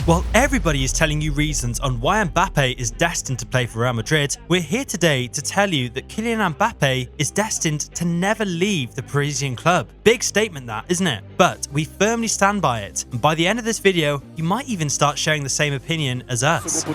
While everybody is telling you reasons on why Mbappe is destined to play for Real Madrid, we're here today to tell you that Kylian Mbappe is destined to never leave the Parisian club. Big statement that, isn't it? But we firmly stand by it, and by the end of this video, you might even start sharing the same opinion as us.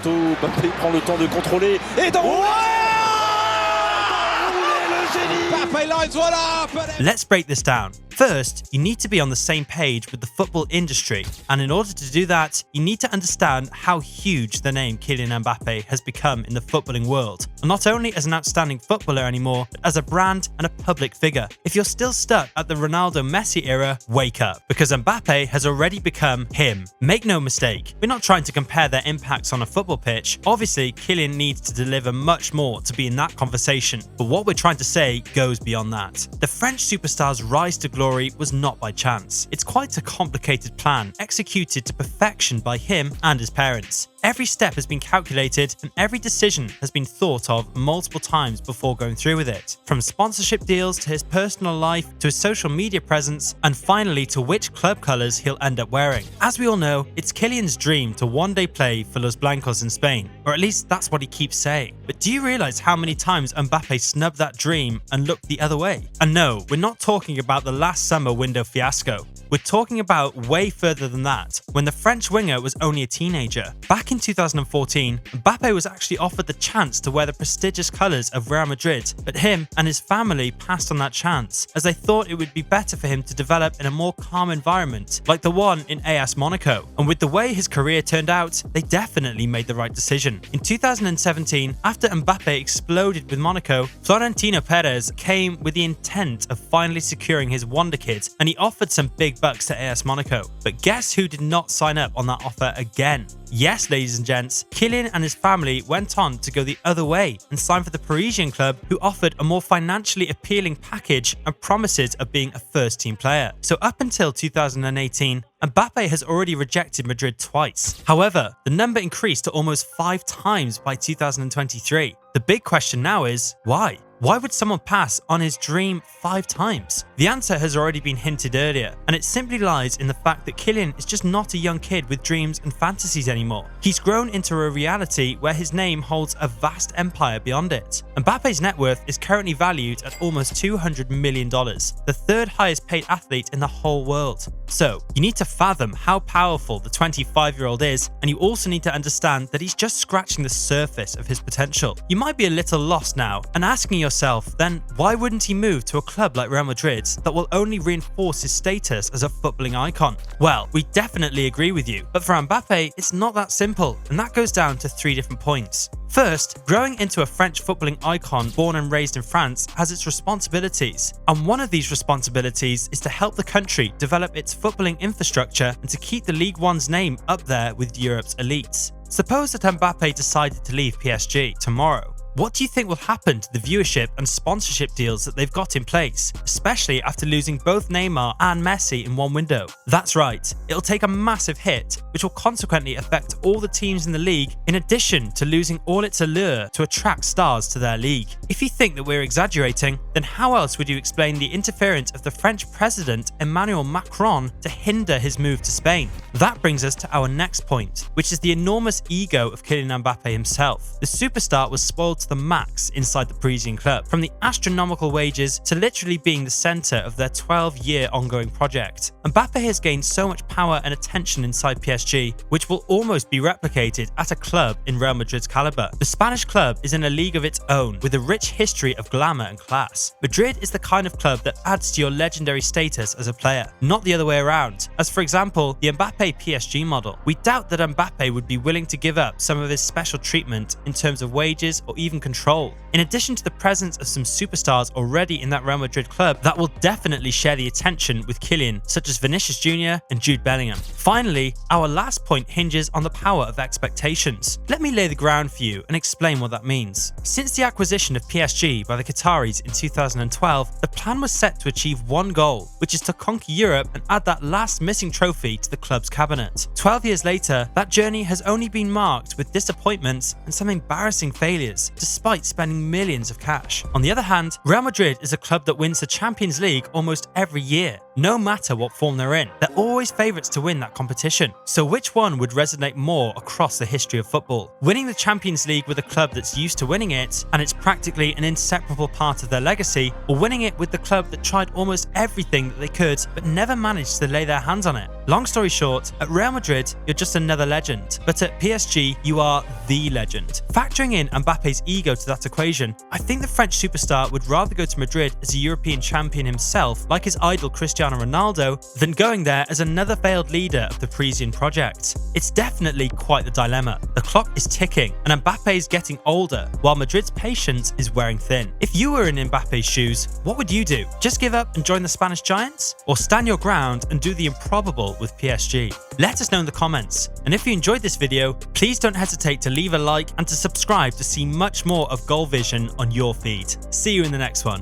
Let's break this down. First, you need to be on the same page with the football industry, and in order to do that, you need to understand how huge the name Kylian Mbappe has become in the footballing world, and not only as an outstanding footballer anymore, but as a brand and a public figure. If you're still stuck at the Ronaldo-Messi era, wake up, because Mbappe has already become him. Make no mistake, we're not trying to compare their impacts on a football pitch. Obviously, Kylian needs to deliver much more to be in that conversation, but what we're trying to say goes beyond that. The French superstar's rise to glory was not by chance. It's quite a complicated plan, executed to perfection by him and his parents. Every step has been calculated and every decision has been thought of multiple times before going through with it. From sponsorship deals to his personal life to his social media presence, and finally to which club colours he'll end up wearing. As we all know, it's Kylian's dream to one day play for Los Blancos in Spain, or at least that's what he keeps saying. But do you realise how many times Mbappe snubbed that dream and looked the other way? And no, we're not talking about the last summer window fiasco. We're talking about way further than that, when the French winger was only a teenager. Back in 2014, Mbappe was actually offered the chance to wear the prestigious colours of Real Madrid, but him and his family passed on that chance, as they thought it would be better for him to develop in a more calm environment, like the one in AS Monaco. And with the way his career turned out, they definitely made the right decision. In 2017, after Mbappe exploded with Monaco, Florentino Perez came with the intent of finally securing his wonder kid, and he offered some big bucks to AS Monaco. But guess who did not sign up on that offer again? Yes, ladies and gents, Kylian and his family went on to go the other way and sign for the Parisian club, who offered a more financially appealing package and promises of being a first-team player. So up until 2018, Mbappe has already rejected Madrid twice. However, the number increased to almost 5 times by 2023. The big question now is, why? Why would someone pass on his dream 5 times? The answer has already been hinted earlier, and it simply lies in the fact that Kylian is just not a young kid with dreams and fantasies anymore. He's grown into a reality where his name holds a vast empire beyond it. Mbappe's net worth is currently valued at almost $200 million, the third highest paid athlete in the whole world. So, you need to fathom how powerful the 25-year-old is, and you also need to understand that he's just scratching the surface of his potential. You might be a little lost now and asking yourself, then why wouldn't he move to a club like Real Madrid that will only reinforce his status as a footballing icon? Well, we definitely agree with you, but for Mbappe, it's not that simple, and that goes down to 3 different points. First, growing into a French footballing icon born and raised in France has its responsibilities, and one of these responsibilities is to help the country develop its footballing infrastructure and to keep the Ligue 1's name up there with Europe's elites. Suppose that Mbappe decided to leave PSG tomorrow. What do you think will happen to the viewership and sponsorship deals that they've got in place, especially after losing both Neymar and Messi in one window? That's right, it'll take a massive hit, which will consequently affect all the teams in the league, in addition to losing all its allure to attract stars to their league. If you think that we're exaggerating, then how else would you explain the interference of the French president Emmanuel Macron to hinder his move to Spain? That brings us to our next point, which is the enormous ego of Kylian Mbappe himself. The superstar was spoiled to the max inside the Parisian club, from the astronomical wages to literally being the centre of their 12-year ongoing project. Mbappe has gained so much power and attention inside PSG, which will almost be replicated at a club in Real Madrid's calibre. The Spanish club is in a league of its own, with a rich history of glamour and class. Madrid is the kind of club that adds to your legendary status as a player, not the other way around, as for example, the Mbappe PSG model. We doubt that Mbappe would be willing to give up some of his special treatment in terms of wages or even control. In addition to the presence of some superstars already in that Real Madrid club that will definitely share the attention with Kylian, such as Vinicius Jr. and Jude Bellingham. Finally, our last point hinges on the power of expectations. Let me lay the ground for you and explain what that means. Since the acquisition of PSG by the Qataris in 2012, the plan was set to achieve one goal, which is to conquer Europe and add that last missing trophy to the club's cabinet. 12 years later, that journey has only been marked with disappointments and some embarrassing failures, despite spending millions of cash. On the other hand, Real Madrid is a club that wins the Champions League almost every year. No matter what form they're in, they're always favourites to win that competition. So which one would resonate more across the history of football? Winning the Champions League with a club that's used to winning it, and it's practically an inseparable part of their legacy, or winning it with the club that tried almost everything that they could but never managed to lay their hands on it? Long story short, at Real Madrid, you're just another legend, but at PSG, you are the legend. Factoring in Mbappe's ego to that equation, I think the French superstar would rather go to Madrid as a European champion himself, like his idol Cristiano Ronaldo, than going there as another failed leader of the Parisian project. It's definitely quite the dilemma. The clock is ticking, and Mbappe is getting older, while Madrid's patience is wearing thin. If you were in Mbappe's shoes, what would you do? Just give up and join the Spanish Giants? Or stand your ground and do the improbable with PSG? Let us know in the comments. And if you enjoyed this video, please don't hesitate to leave a like and to subscribe to see much more of Goal Vision on your feed. See you in the next one.